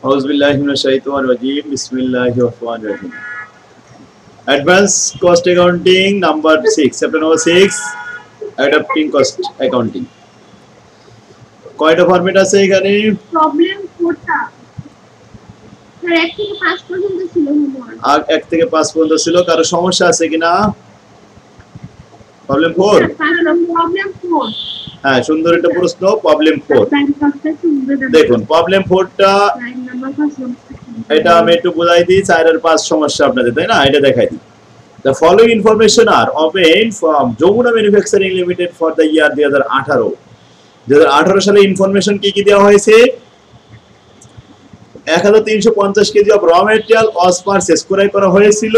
Auzubillahi minash-shaytanir-rajim. Bismillahir-rahmanir-rahim. Advanced Cost Accounting number 6, chapter number 6, Adapting Cost Accounting. কয়টা format আছে এখানে? Problem 4টা। Sir 1 থেকে 5 পর্যন্ত ছিল হোমওয়ার্ক। 1 থেকে 5 পর্যন্ত ছিল। কারো সমস্যা আছে কিনা? প্রবলেম 4? প্রবলেম 4। হ্যাঁ, সুন্দর একটা প্রশ্ন। প্রবলেম 4 দেখুন, প্রবলেম 4টা এটা আমি একটু বুঝাই দিই। 4 আর 5 সমস্যা আপনাদের, তাই না? এটা দেখাই দিই। The following information are obtained from Jomuna Manufacturing Limited for the year 2018. 2018 সালে ইনফরমেশন কি দেওয়া হয়েছে? 1350 কেজি অফ র ম্যাটেরিয়াল ওয়াজ পারচেজ ক্রয় করা হয়েছিল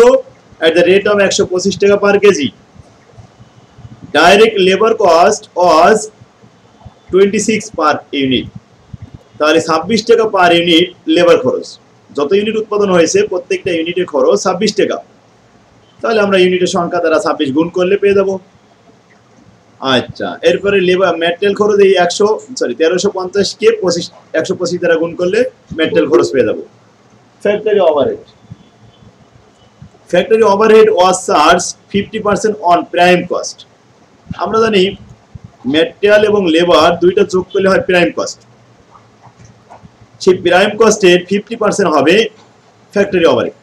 at the rate of 125 টাকা পার কেজি। ডাইরেক্ট লেবার কস্ট ওয়াজ 26 পার ইউনিট। তাহলে 26 টাকা পার ইউনিট লেবার খরচ। যত ইউনিট উৎপাদন হয়েছে প্রত্যেকটা ইউনিটের খরচ 26 টাকা। তাহলে আমরা ইউনিটের সংখ্যা দ্বারা 26 গুণ করলে পেয়ে যাব। আচ্ছা, এরপরে লেবার ম্যাটেরিয়াল খরচ এই 1350 কে 125 দ্বারা গুণ করলে ম্যাটেরিয়াল খরচ পেয়ে যাব। Factory overhead. Factory overhead was charge 50% on prime cost. আমরা জানি ম্যাটেরিয়াল এবং লেবার দুইটা যোগ করলে হয় প্রাইম কস্ট। সেই প্রাইম কস্টের 50% হবে ফ্যাক্টরি ওভারহেড।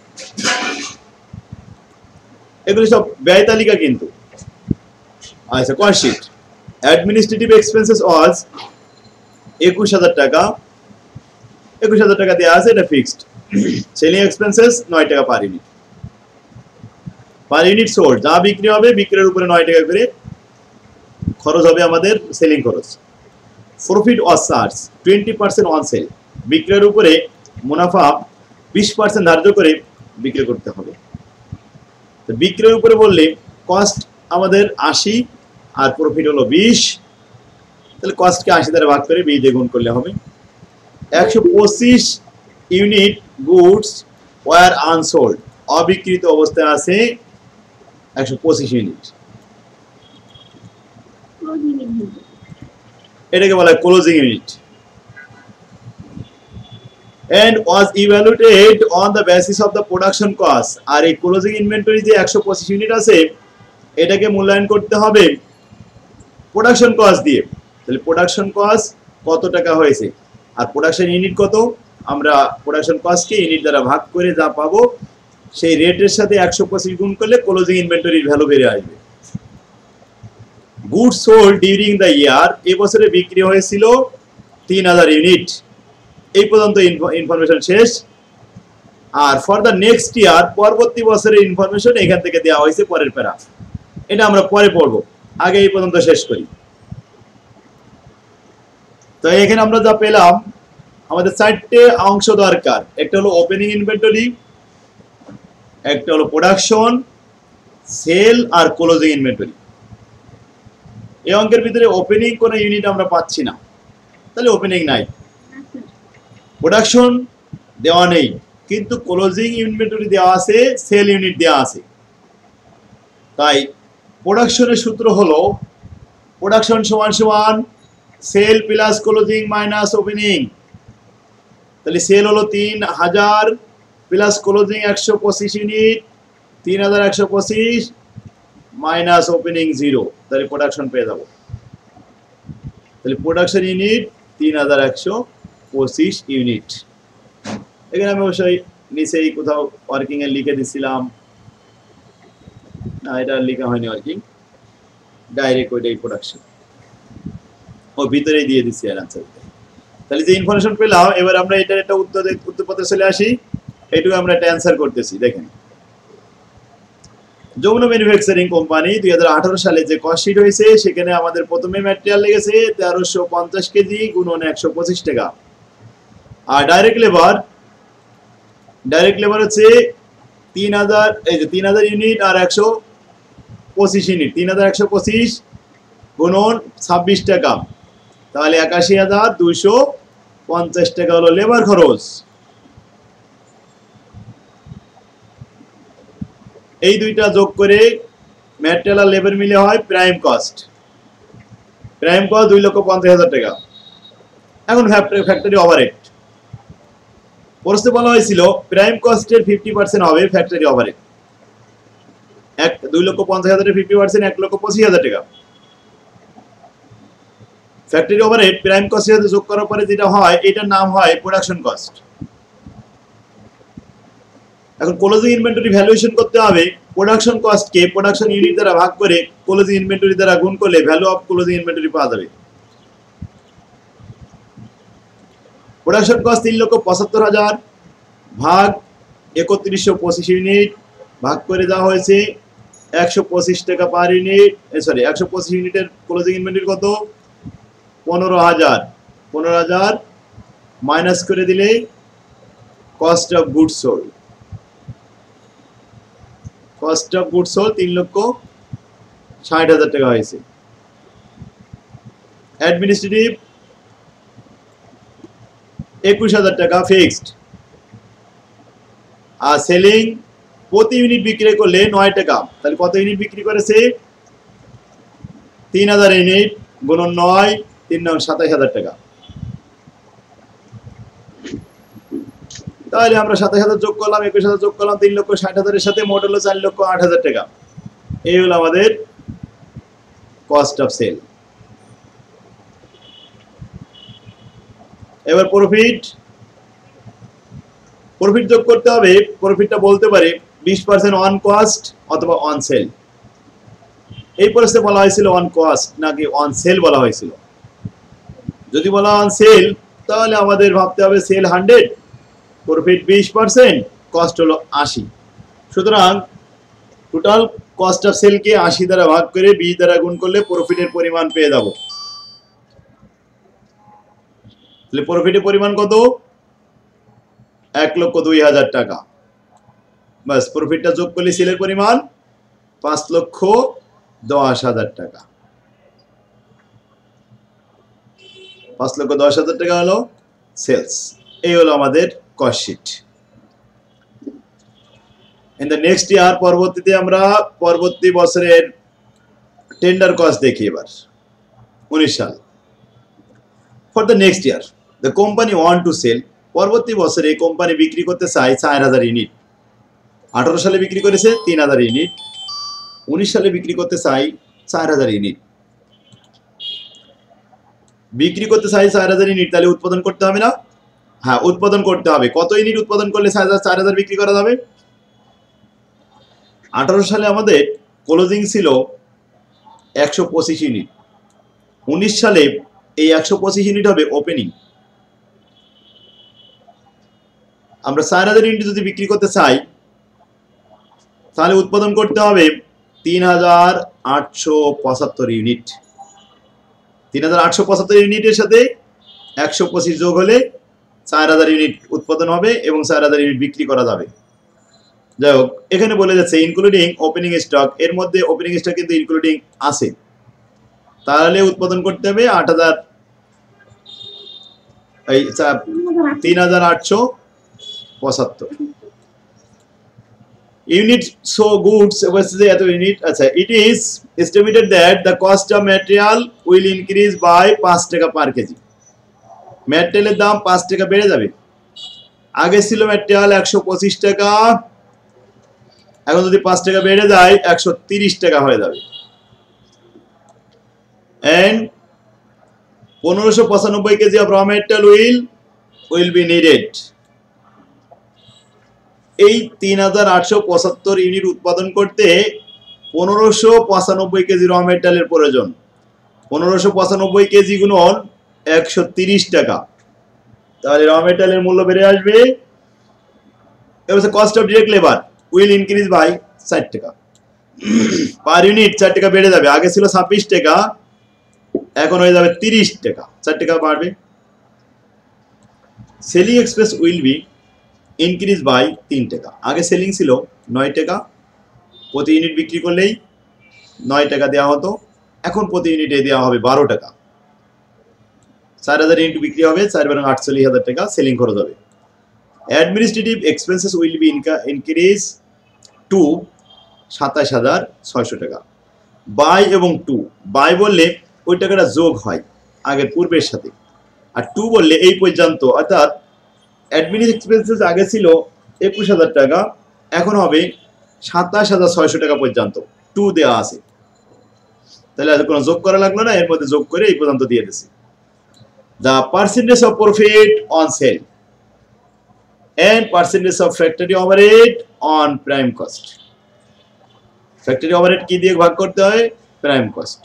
এগুলো সব ব্যয় তালিকা কিন্তু। আচ্ছা, কস্ট শিট। অ্যাডমিনিস্ট্রেটিভ এক্সপেন্সেস ওয়াজ 21000 টাকা। 21000 টাকা দেওয়া আছে, এটা ফিক্সড। সেলিং এক্সপেন্সেস 9 টাকা per unit. Per unit sold, যা বিক্রি হবে বিক্রির উপরে 9 টাকা করে খরচ হবে আমাদের সেলিং খরচ। Profit was charge 20% on sell. বিক্রির উপরে মুনাফা 20% ধার্য করে বিক্রি করতে হবে। তো বিক্রির উপরে বললে কস্ট আমাদের 80 আর প্রফিট হলো 20। তাহলে কস্টকে 80 দ্বারা ভাগ করে 20 দিয়ে গুণ করলে হবে। 125 ইউনিট গুডস ওয়ার আনসোল্ড, অবিক্রিত অবস্থায় আছে 125 ইউনিট। এটাকে বলা হয় closing unit. and was evaluated on the basis of the production cost। আর এই ক্লোজিং ইনভেন্টরি যে 125 ইউনিট আছে এটাকে মূল্যায়ন করতে হবে প্রোডাকশন কস্ট দিয়ে। তাহলে প্রোডাকশন কস্ট কত টাকা হয়েছে আর প্রোডাকশন ইউনিট কত, আমরা প্রোডাকশন কস্টকে ইউনিট দ্বারা ভাগ করে যা পাবো সেই রেটের সাথে 125 গুণ করলে ক্লোজিং ইনভেন্টরির ভ্যালু বেরিয়ে আসবে। Goods sold during the year, এই বছরে বিক্রি হয়েছিল 3000 ইউনিট। এই পর্যন্ত ইনফরমেশন শেষ। আর ফর দ্য নেক্সট ইয়ার, পরবর্তী বছরের ইনফরমেশন এখান থেকে দেওয়া হয়েছে পরের প্যারা। এটা আমরা পরে পড়বো, আগে এই পর্যন্ত শেষ করি। তো এখানে আমরা যা পেলাম, আমাদের 4টে অংশ দরকার। একটা হলো ওপেনিং ইনভেন্টরি, একটা হলো প্রোডাকশন, সেল আর ক্লোজিং ইনভেন্টরি। এই অঙ্কের ভিতরে ওপেনিং কোনো ইউনিট আমরা পাচ্ছি না, তাহলে ওপেনিং নাই। প্রোডাকশন দেওয়া নেই, কিন্তু ক্লোজিং ইনভেন্টরি দেওয়া আছে, সেল ইউনিট দেওয়া আছে। তাই প্রোডাকশনের সূত্র হলো প্রোডাকশন সমান সমান sale plus closing minus opening. তাহলে সেল হলো 3000 plus closing 125 unit, 3125 minus opening 0, তাহলে প্রোডাকশন পেয়ে যাবো। তাহলে প্রোডাকশন ইউনিট 3125 ইউনিট। এখানে আমি অবশ্যই নিচেই কোথাও ওয়ার্কিং এ লিখে দিছিলাম, না এটা লেখা হয়নি ওয়ার্কিং, ডাইরেক্ট ওইটাই প্রোডাকশন ও ভিতরেই দিয়ে দিচ্ছি আর আনসার। তাহলে যে ইনফরমেশন পেলাম, এবার আমরা এটার একটা উত্তরপত্রে চলে আসি। এইটুকু আমরা একটা অ্যান্সার করতেছি। দেখেন, যমুনা ম্যানুফ্যাকচারিং কোম্পানি 2018 সালে যে কস্ট শিট হয়েছে সেখানে আমাদের প্রথমে ম্যাটেরিয়াল লেগেছে 1350 কেজি গুণ 125 টাকা। আর ডাইরেক্ট লেবার হচ্ছে 3000, এই যে 3000 ইউনিট আর 125 ইউনিট, 3125 গুণন 26 টাকা, তাহলে 81250 টাকা হলো লেবার খরচ। এই দুইটা যোগ করে ম্যাটেরিয়াল আর লেবার মিলে হয় প্রাইম কস্ট। প্রাইম কস্ট 2,50,000 টাকা। এখন ফ্যাক্টরি ওভারহেড, প্রশ্নে বলা হয়েছিল প্রাইম কস্টের 50% হবে ফ্যাক্টরি ওভারহেড। 2,50,000 এর 50% 1,25,000 টাকা। ফ্যাক্টরি ওভারহেড প্রাইম কস্টের সাথে যোগ করার পরে যেটা হয় এটার নাম হয় প্রোডাকশন কস্ট। এখন ক্লোজিং ইনভেন্টরি ভ্যালুয়েশন করতে হবে প্রোডাকশন কস্টকে প্রোডাকশন ইউনিট দ্বারা ভাগ করে ক্লোজিং ইনভেন্টরি দ্বারা গুণ করলে ভ্যালু অফ ক্লোজিং ইনভেন্টরি পাওয়া যাবে। প্রোডাকশন কস্ট 3,75,000 ভাগ 3,125 ইউনিট ভাগ করে দেওয়া হয়েছে 125 টাকা পার ইউনিট, সরি 125 ইউনিটের ক্লোজিং ইনভেন্টরি কত 15,000 মাইনাস করে দিলে cost of goods sold, cost of goods sold 3,60,000 টাকা হয়েছে। অ্যাডমিনিস্ট্রেটিভ 21,000 টাকা ফিক্সড, আর সেলিং প্রতি ইউনিট বিক্রি করলে 9 টাকা, তাহলে কত ইউনিট বিক্রি করেছে 3,000 ইউনিট গুণন 9 3,27,000 টাকা। তাহলে আমরা 27,000 যোগ করলাম 21,000 যোগ করলাম 3,60,000 এর সাথে মোট হলো 4,08,000 টাকা। এই হলো আমাদের কস্ট অফ সেল। এবার প্রফিট যোগ করতে হবে। প্রফিটটা বলতে পারে 20% অন কস্ট অথবা অন সেল। এই প্রশ্নে বলা হয়েছিল অন কস্ট নাকি অন সেল বলা হয়েছিল। যদি বলা অন সেল তাহলে আমাদের ভাবতে হবে সেল 100, প্রফিট 20%, কস্ট হলো 80। সুতরাং টোটাল কস্ট অফ সেলকে 80 দ্বারা ভাগ করে 20 দ্বারা গুণ করলে প্রফিটের পরিমাণ পেয়ে যাব। তাহলে প্রফিটের পরিমাণ কত 1,02,000 টাকা। বাস প্রফিটটা যোগ করলে সেলের পরিমাণ 5,10,000 টাকা। 5,10,000 টাকা হলো সেলস। এই হলো আমাদের cost sheet. In the next year পরবর্তীতে আমরা পরবর্তী বছরের টেন্ডার কস্ট দেখি। এবার 19 সাল। For the next year the company want to sell, পরবর্তী বছরে কোম্পানি বিক্রি করতে চায় 4,000 ইউনিট। 18 সালে বিক্রি করেছে 3,000 ইউনিট, 19 সালে বিক্রি করতে চাই 4,000 ইউনিট। বিক্রি করতে চাই 4,000 ইউনিট, তাহলে উৎপাদন করতে হবে না? হ্যাঁ, উৎপাদন করতে হবে। কত ইউনিট উৎপাদন করলে 4,000 বিক্রি করা যাবে? 18 সালে আমাদের ক্লোজিং ছিল 125 ইউনিট, 19 সালে এই 125 ইউনিট হবে ওপেনিং। আমরা 4,000 ইউনিট যদি বিক্রি করতে চাই তাহলে উৎপাদন করতে হবে 3,875 ইউনিট। 3,875 ইউনিটের সাথে 125 যোগ হলে 4,000 ইউনিট উৎপাদন হবে এবং 4,000 ইউনিট বিক্রি করা যাবে। যাই হোক, এখানে বলে যাচ্ছে ইনক্লুডিং ওপেনিং স্টক, এর মধ্যে ওপেনিং স্টক কিন্তু ইনক্লুডিং আছে। তাহলে উৎপাদন করতে হবে 3,875 ইউনিট। সো গুডস এত ইউনিট। আচ্ছা, it is estimated that the cost of material will increase by 5 টাকা পার কেজি। ম্যাটেরিয়ালের দাম 5 টাকা বেড়ে যাবে। আগে ছিল ম্যাটেরিয়াল 125 টাকা, এখন যদি 5 টাকা বেড়ে যায় 130 টাকা হয়ে যাবে। and 1595 KG of raw material will be needed। এই 3,875 ইউনিট উৎপাদন করতে 1595 কেজি র মেটেরিয়ালের প্রয়োজন। 1595 কেজি গুণন 130 টাকা, তাহলে র মেটেরিয়ালের মূল্য বেড়ে আসবে। এবার cost of direct labour will increase by 60 টাকা পার ইউনিট। 4 টাকা বেড়ে যাবে। আগে ছিল 26 টাকা, এখন হয়ে যাবে 30 টাকা, 4 টাকা বাড়বে। Selling expense will be increase by 3 টাকা। আগে সেলিং ছিল 9 টাকা, প্রতি ইউনিট বিক্রি করলেই 9 টাকা দেওয়া হতো, এখন প্রতি ইউনিটে দেওয়া হবে 12 টাকা। 4,000 ইউনিট বিক্রি হবে, 4,48,000 টাকা সেলিং খরচ হবে। Administrative expenses will be increase two 27,600 টাকা। বাই এবং টু, বাই বললে ওই টাকাটা যোগ হয় আগের পূর্বের সাথে, আর টু বললে এই পর্যন্ত, অর্থাৎ অ্যাডমিন এক্সপেন্সেস আগে ছিল 21,000 টাকা, এখন হবে 27,600 টাকা পর্যন্ত। 2 দেওয়া আছে, তাহলে আর কোনো যোগ করা লাগলো না, এর মধ্যে যোগ করে এই পর্যন্ত দিয়ে দিছি। The percentage of profit on sale and percentage of factory overhead on prime cost. Factory overhead কি দিয়ে ভাগ করতে হয়? Prime cost.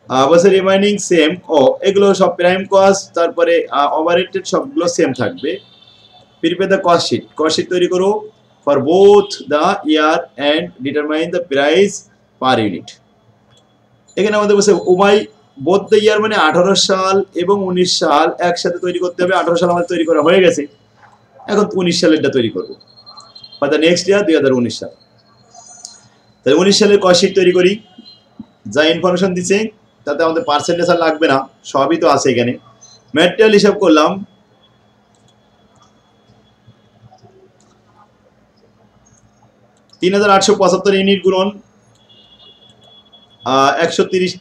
অবশ্যই রিমাইনিং সেম। ও এগুলো সব প্রাইম কস্ট, তারপরে ওভারহেড সবগুলো সেম থাকবে। Prepare the cost sheet. Cost sheet তৈরি করো for both the year and determine the price per unit. এখানে আমাদের বলছে উভয় বোথ দ্য ইয়ার মানে 18 সাল এবং 19 সাল একসাথে তৈরি করতে হবে। 18 সাল আমাদের তৈরি করা হয়ে গেছে, এখন 19 সালেরটা তৈরি করব। ফর দ্য নেক্সট ইয়ার 2019 সাল। তাহলে 19 সালের কস্ট শিট তৈরি করি। যা ইনফরমেশন দিচ্ছে তাতে আমাদের পার্সেন্টেজ আর লাগবে না, সবই তো আছে এখানে। ম্যাটেরিয়াল হিসাব করলাম, 3875 ইউনিট গুণন 130।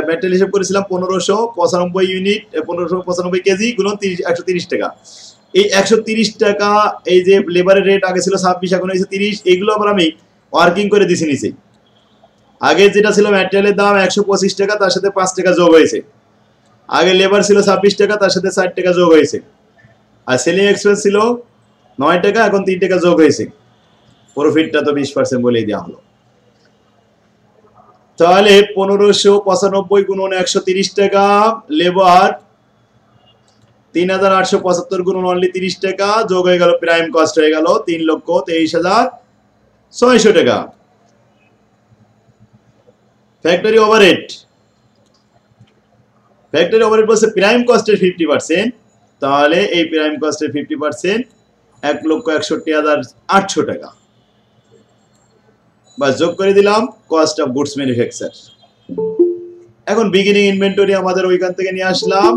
ম্যাটেরিয়াল হিসাব করেছিলাম 1595 ইউনিট, 1595 কেজি গুণন 130 টাকা। এই 130 টাকা, এই যে লেবারের রেট আগে ছিল 26, এখন হয়েছে 30। এইগুলো আবার আমি ওয়ার্কিং করে দিছি নিচে। আগে যেটা ছিল ম্যাটেরিয়ালের দাম 125 টাকা, তার সাথে 5 টাকা যোগ হয়েছে। আগে লেবার ছিল 26 টাকা, তার সাথে 60 টাকা যোগ হয়েছে। আর সেলিং এক্সপেন্স ছিল 9 টাকা, এখন 3 টাকা যোগ হয়েছে। প্রফিটটা তো 20% বলেই দেওয়া হলো। তাহলে 1595 গুণন 130 টাকা, লেবার 3875 গুণন অনলি 30 টাকা, যোগ হয়ে গেল প্রাইম কস্ট হয়ে গেল 3,23,600 টাকা। Factory overhead. ফ্যাক্টরি ওভারহেড বলছে প্রাইম কস্টের 50%, তাহলে এই প্রাইম কস্টের 50% 1,61,800 টাকা। বাস যোগ করে দিলাম কস্ট অফ গুডস ম্যানুফ্যাকচার। এখন বিগিনিং ইনভেন্টরি আমাদের ওইখান থেকে নিয়ে আসলাম।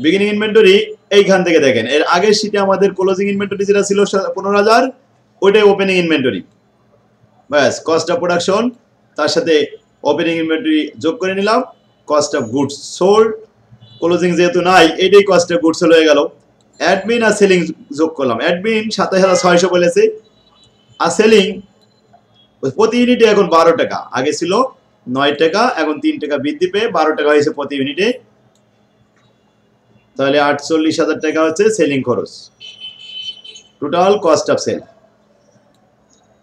বিগিনিং ইনভেন্টরি এইখান থেকে দেখেন, এর আগের শীটে আমাদের ক্লোজিং ইনভেন্টরি যেটা ছিল 15,000, ওইটাই ওপেনিং ইনভেন্টরি। ব্যাস কস্ট অফ প্রোডাকশন তার সাথে ওপেনিং ইনভেন্টরি যোগ করে নিলাম। Cost of goods sold, closing যেহেতু নাই, এটাই কস্ট অফ গুডস হয়ে গেল। অ্যাডমিন আর সেলিং যোগ করলাম। অ্যাডমিন 27,600 বলেছে, আর সেলিং প্রতি ইউনিটে এখন 12 টাকা। আগে ছিল 9 টাকা, এখন 3 টাকা বৃদ্ধি পেয়ে 12 টাকা হয়েছে প্রতি ইউনিটে। তাহলে 48,000 টাকা হচ্ছে সেলিং খরচ। টোটাল কস্ট অফ সেল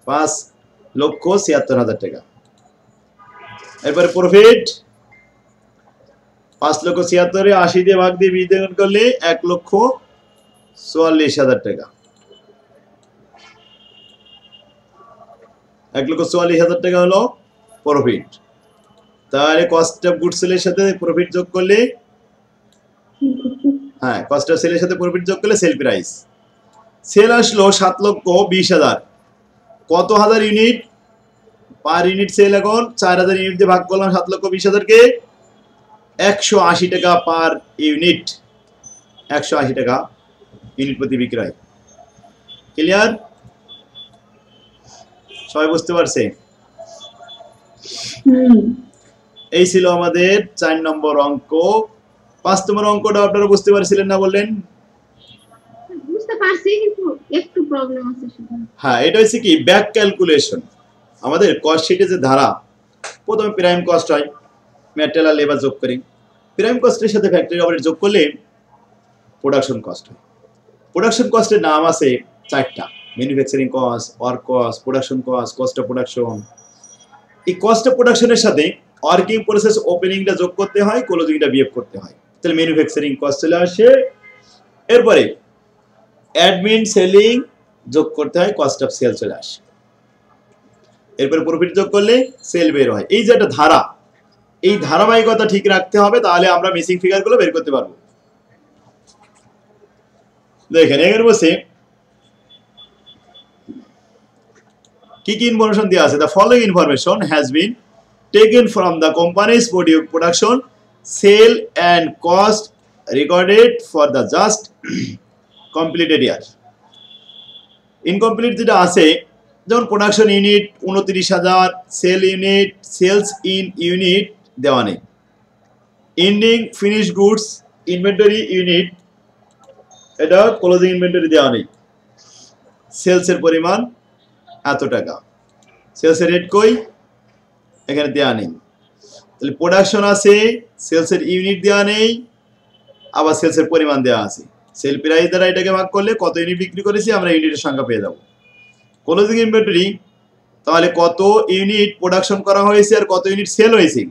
5,76,000 টাকা। এরপরে প্রফিট 5,76,000 80 দিয়ে ভাগ দিয়ে 20 দিয়ে করলে 1,44,000 টাকা। 1,44,000 টাকা হলো প্রফিট। তাহলে কস্ট অফ গুডস সেলের সাথে প্রফিট যোগ করলে, হ্যাঁ কস্ট অফ সেলের সাথে প্রফিট যোগ করলে সেল প্রাইস। সেল আসলো 7,20,000। কত হাজার ইউনিট? পার ইউনিট সেল এখন 4,000 ইউনিট দিয়ে ভাগ করলাম 7,20,000 কে। 180 টাকা পার ইউনিট, 180 টাকা ইউনিট প্রতি বিক্রয়। ক্লিয়ার? সবাই বুঝতে পারছে? এই ছিল আমাদের 4 নম্বর অঙ্ক। 5 নম্বর অঙ্কটা আপনারা বুঝতে পারছিলেন না বললেন? বুঝতে পারছি, কিন্তু একটু প্রবলেম আছে শুধু। হ্যাঁ, এটা হচ্ছে কি ব্যাক ক্যালকুলেশন। আমাদের কস্ট শিটে যে ধারা, প্রথমে প্রাইম কস্ট হয়, ম্যাটেরিয়াল আর লেবার যোগ করি। প্রাইম কস্টের সাথে ফ্যাক্টরি ওভারহেড যোগ করলে প্রোডাকশন কস্ট হয়। প্রোডাকশন কস্টের নাম আছে 4টা: manufacturing cost, work cost, production cost, cost of production. এই কস্ট অফ প্রোডাকশনের সাথে ওয়ার্কিং প্রসেস ওপেনিংটা যোগ করতে হয়, ক্লোজিংটা বিয়োগ করতে হয়। তাহলে ম্যানুফ্যাকচারিং কস্ট চলে আসে। এরপরে অ্যাডমিন সেলিং যোগ করতে হয়, কস্ট অফ সেল চলে আসে। এরপরে প্রফিট যোগ করলে সেল বের হয়। এই যে একটা ধারা, এই ধারাবাহিকতা ঠিক রাখতে হবে, তাহলে আমরা মিসিং ফিগারগুলো বের করতে পারবো। দেখেন এখানে বসে কি কি ইনফরমেশন দেওয়া আছে। The following information has been taken from the company's production sale and cost recorded for the just completed year. Incomplete যেটা আছে যেমন production unit 29,000, sale unit, sales in unit দেওয়া নেই, ending finish goods inventory unit, এটা closing inventory দেওয়া নেই, সেলসের পরিমাণ এত টাকা, সেলসের রেট কই, এখানে দেওয়া নেই। তাহলে প্রোডাকশন আছে, সেলসের ইউনিট দেওয়া নেই, আবার সেলসের পরিমাণ দেওয়া আছে, সেল প্রাইস দ্বারা এটাকে ভাগ করলে কত ইউনিট বিক্রি করেছি আমরা ইউনিটের সংখ্যা পেয়ে যাবো। ক্লোজিং ইনভেন্টরি তাহলে কত ইউনিট প্রোডাকশন করা হয়েছে আর কত ইউনিট সেল হয়েছে,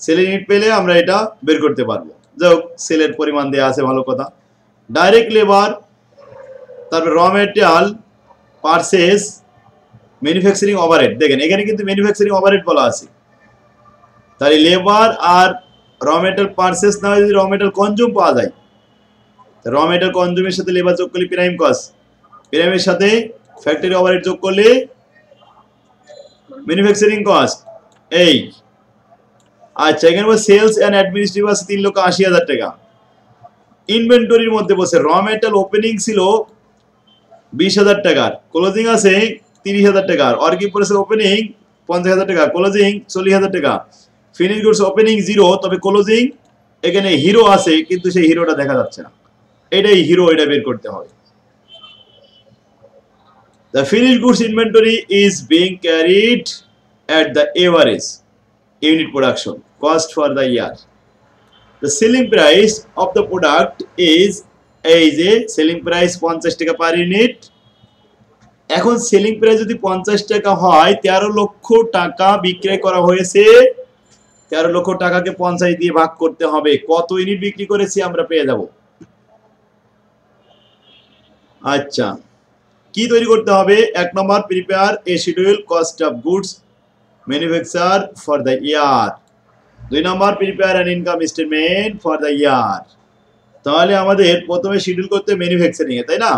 সেল ইউনিট পেলে আমরা এটা বের করতে পারবো। যাই হোক, সেলের পরিমাণ দেওয়া আছে, ভালো কথা। ডাইরেক্ট লেবার, তারপর র মেটেরিয়াল, পারচেস, ম্যানুফ্যাকচারিং ওভারহেড, দেখেন এখানে কিন্তু ম্যানুফ্যাকচারিং ওভারহেড বলা আছে। তাহলে লেবার আর র মেটেরিয়াল পারচেস না হয় যদি র মেটেরিয়াল কনজিউম পাওয়া যায়, র মেটেরিয়াল কনজিউমের সাথে লেবার যোগ করলে প্রাইম কস্ট, প্রাইমের সাথে ফ্যাক্টরি ওভারহেড যোগ করলে ম্যানুফ্যাকচারিং কস্ট। এই আচ্ছা, এখানে সেলস এন্ড অ্যাডমিনিস্ট্রেটিভ আছে 3,80,000 টাকা। ইনভেন্টরির মধ্যে বসে র মেটেরিয়াল ওপেনিং ছিল 20,000 টাকার, ক্লোজিং আছে 30,000 টাকার, ওয়ার্ক ইন প্রসেস ওপেনিং 50,000 টাকা, ক্লোজিং 40,000 টাকা, ফিনিশ গুডস ওপেনিং 0, তবে ক্লোজিং এখানে হিরো আছে কিন্তু সেই হিরোটা দেখা যাচ্ছে না, এটাই হিরো, এটা বের করতে হবে। The finished goods inventory is being carried at the average unit production cost for the year. The selling price of the product is a selling price 50 টাকা per unit. এখন সেলিং প্রাইস যদি 50 টাকা হয়, 13 লক্ষ টাকা বিক্রয় করা হয়েছে, 13 লক্ষ টাকাকে 50 দিয়ে ভাগ করতে হবে, কত ইউনিট বিক্রি করেছি আমরা পেয়ে যাব। আচ্ছা, কি তৈরি করতে হবে? 1 নম্বর, prepare a schedule cost of goods manufacture for the year. 2 নম্বর, prepare an income statement for the year. তাহলে আমাদের প্রথমে শিডিউল করতে ম্যানুফ্যাকচারিং এ, তাই না?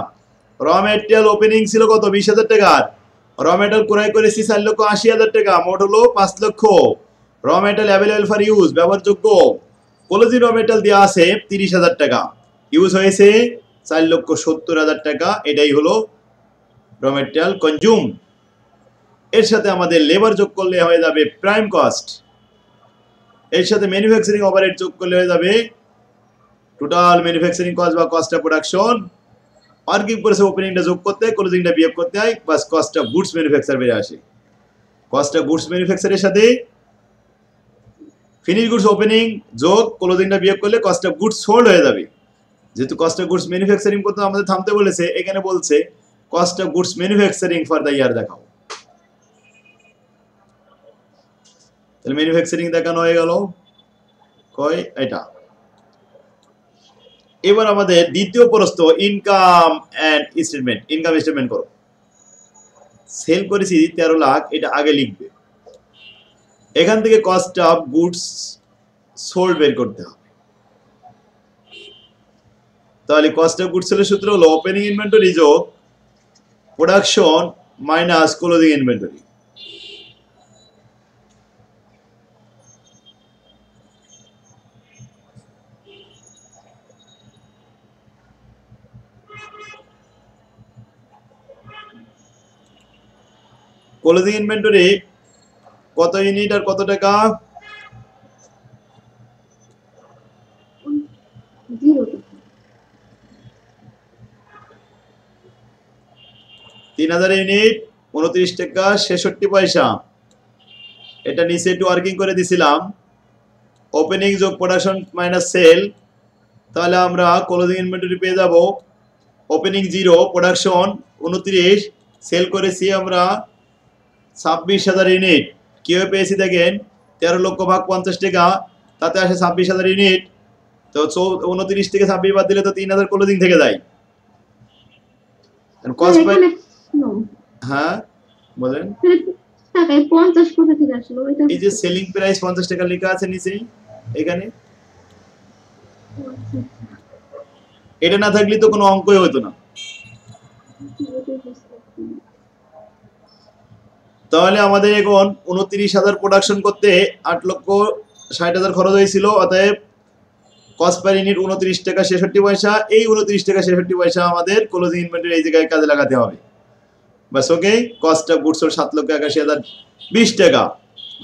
র মেটেরিয়াল ওপেনিং ছিল কত? 20,000 টাকার, র মেটেরিয়াল ক্রয় করেছি 4,80,000 টাকা, মোট হলো 5 লক্ষ। র মেটেরিয়াল অ্যাভেলেবল ফর ইউজ, ব্যবহারযোগ্য। ক্লোজিং র মেটেরিয়াল দেওয়া আছে 30,000 টাকা, ইউজ হয়েছে 4,70,000 টাকা, এটাই হলো র মেটেরিয়াল কনজিউম। এর সাথে আমাদের লেবার যোগ করলে হয়ে যাবে প্রাইম কস্ট, এর সাথে ম্যানুফ্যাকচারিং ওভারহেড যোগ করলে হয়ে যাবে টোটাল ম্যানুফ্যাকচারিং কস্ট বা cost of production. Working process ওপেনিংটা যোগ করতে ক্লোজিংটা বিয়োগ করতে হয়, বাস কস্ট অফ গুডস ম্যানুফ্যাকচার বেরিয়ে আসে। কস্ট অফ গুডস ম্যানুফ্যাকচারের সাথে ফিনিশ গুডস ওপেনিং যোগ ক্লোজিংটা বিয়োগ করলে কস্ট অফ গুডস সোল্ড হয়ে যাবে। যেহেতু কস্ট অফ গুডস ম্যানুফ্যাকচারিং করতে আমাদের থামতে বলেছে, এখানে বলছে cost of goods manufacturing for the ইয়ার দেখাও। তাহলে ম্যানুফ্যাকচারিং দেখানো হয়ে গেল, কয় এটা। এবার আমাদের দ্বিতীয় প্রশ্ন, income and statement. Income statement করো। সেল করেছি 13 লাখ, এটা আগে লিখবে, এখান থেকে কস্ট অফ গুডস সোল্ড বের করতে হবে। তাহলে কস্ট অফ গুডস সোল্ডের সূত্র হলো ওপেনিং ইনভেন্টরি যোগ production minus closing inventory. Closing inventory কত ইউনিট আর কত টাকা? 3,000 ইউনিট 29 টাকা 66 পয়সা। এটা নিচে একটু ওয়ার্কিং করে দিছিলাম, ওপেনিং যোগ প্রোডাকশন মাইনাস সেল, তাহলে আমরা ক্লোজিং ইনভেন্টরি পেয়ে যাব ওপেনিং 0, প্রোডাকশন 29, সেল করেছি আমরা 26,000 ইউনিট। কিভাবে পেয়েছি দেখেন, 13 লক্ষ ভাগ 50 টাকা, তাতে আসে 26,000 ইউনিট। তো 29 থেকে 26 বাদ দিলে তো 3,000 ক্লোজিং থেকে যায়। কস্ট বাই, হ্যাঁ বলেন, টাকায় 50 কোথা থেকে আসলো? এটা এই যে সেলিং প্রাইস 50 টাকা লেখা আছে নিচেই, এখানে এটা না থাকলে তো কোনো অঙ্কই হতো না। তাহলে আমাদের এখন 29,000 প্রোডাকশন করতে 8,60,000 খরচ হয়েছিল, অতএব কস্ট পার ইউনিট 29 টাকা 66 পয়সা। এই 29 টাকা 66 পয়সা আমাদের ক্লোজিং ইনভেন্টরি এই জায়গায় কাজে লাগাতে হবে। বাস ওকে। কস্ট অফ গুডস হল 7,81,020 টাকা,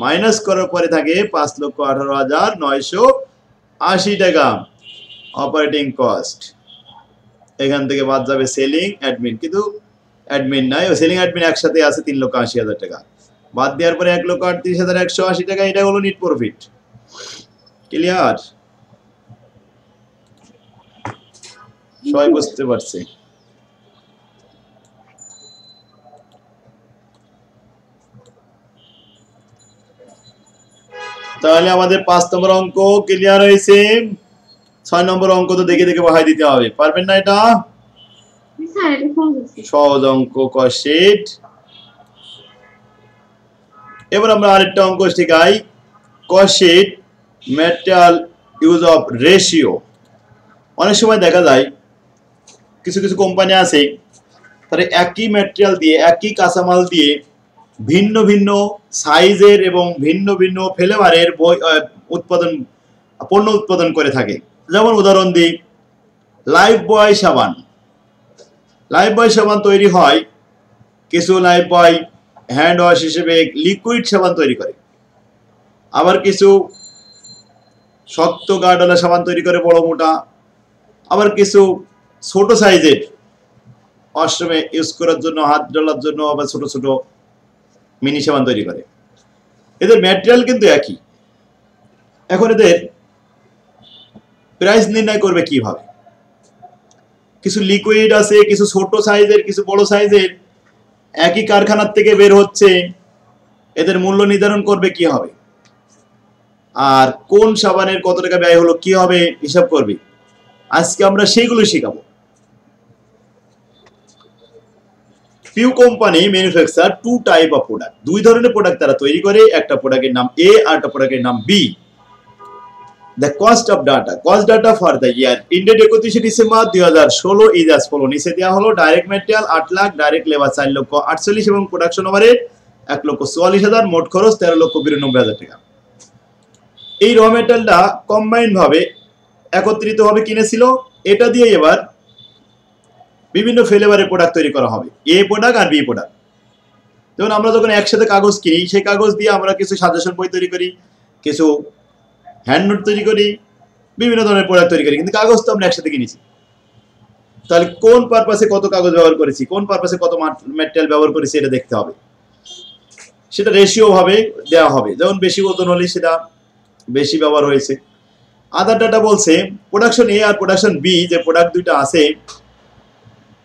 মাইনাস করার পরে থাকে 5,18,980 টাকা অপারেটিং কস্ট। এখান থেকে বাদ যাবে সেলিং অ্যাডমিন, কিন্তু অ্যাডমিন নাই, ও সেলিং অ্যাডমিন একসাথে আছে 3,80,000 টাকা, বাদ দেওয়ার পরে 1,38,180 টাকা, এটা হলো নিট প্রফিট। ক্লিয়ার? সবাই বুঝতে পারছে? তাহলে আমাদের 5 নম্বর অঙ্ক ক্লিয়ার হয়েছে। 6 নম্বর অঙ্ক তো দেখে দেখে বহাই দিতে হবে, পারবেন না? এটা সহজ অঙ্ক, কস্ট শিট। এবার আমরা আরেকটা অঙ্ক শিখাই, cost sheet material use of ratio. অনেক সময় দেখা যায় কিছু কিছু কোম্পানি আছে তারা একই ম্যাটেরিয়াল দিয়ে, একই কাঁচামাল দিয়ে ভিন্ন ভিন্ন সাইজের এবং ভিন্ন ভিন্ন ফ্লেভারের পণ্য উৎপাদন করে থাকে। যেমন উদাহরণ দিই, লাইফ বয় সাবান। লাইফ বয় সাবান তৈরি হয়, কিছু লাইফ বয় হ্যান্ড ওয়াশ হিসেবে লিকুইড সাবান তৈরি করে, আবার কিছু শক্ত গাঢ়ওয়ালা সাবান তৈরি করে বড় মোটা, আবার কিছু ছোট সাইজের ওয়াশরুমে ইউজ করার জন্য, হাত ধোয়ার জন্য আবার ছোট ছোট মিনি সাবান তৈরি করে। এদের ম্যাটেরিয়াল কিন্তু একই। এখন এদের প্রাইস নির্ণয় করবে কিভাবে? কিছু লিকুইড আছে, কিছু ছোট সাইজের, কিছু বড় সাইজের, একই কারখানার থেকে বের হচ্ছে, এদের মূল্য নির্ধারণ করবে কি হবে? আর কোন সাবানের কত টাকা ব্যয় হলো কি হবে হিসাব করবে। আজকে আমরা সেইগুলো শেখাবো। Pew company manufacture 2 type of product. 2 ধরনের প্রোডাক্ট তারা তৈরি করে, একটা প্রোডাক্টের নাম এ আর একটা প্রোডাক্টের নাম B. The cost of data, cost data for the year ended 31 December 2016 is as follow। নিচে দেওয়া হলো direct material 8 lakh, direct labour 4,48,000 এবং প্রোডাকশন ওভারহেড 1,44,000, মোট খরচ 13,92,000 টাকা। এই র মেটেরিয়ালটা কম্বাইন্ড ভাবে একত্রিত ভাবে কিনেছিল, এটা দিয়ে এবার বিভিন্ন ফ্লেভারের প্রোডাক্ট তৈরি করা হবে, এ প্রোডাক্ট আর বি প্রোডাক্ট। যেমন আমরা যখন একসাথে কাগজ কিনি, সেই কাগজ দিয়ে আমরা কিছু সাজেশন বই তৈরি করি, কিছু হ্যান্ড নোট তৈরি করি, বিভিন্ন ধরনের প্রোডাক্ট তৈরি করি, কিন্তু কাগজ তো আমরা একসাথে কিনেছি। তাহলে কোন পারপাসে কত কাগজ ব্যবহার করেছি, কোন পারপাসে কত ম্যাটেরিয়াল ব্যবহার করেছি এটা দেখতে হবে। সেটা রেশিও ভাবে দেওয়া হবে, যেমন বেশি ওজন হলে সেটা বেশি ব্যবহার হয়েছে। আদার ডাটা বলছে প্রোডাকশন এ আর প্রোডাকশন বি, যে প্রোডাক্ট দুইটা আছে,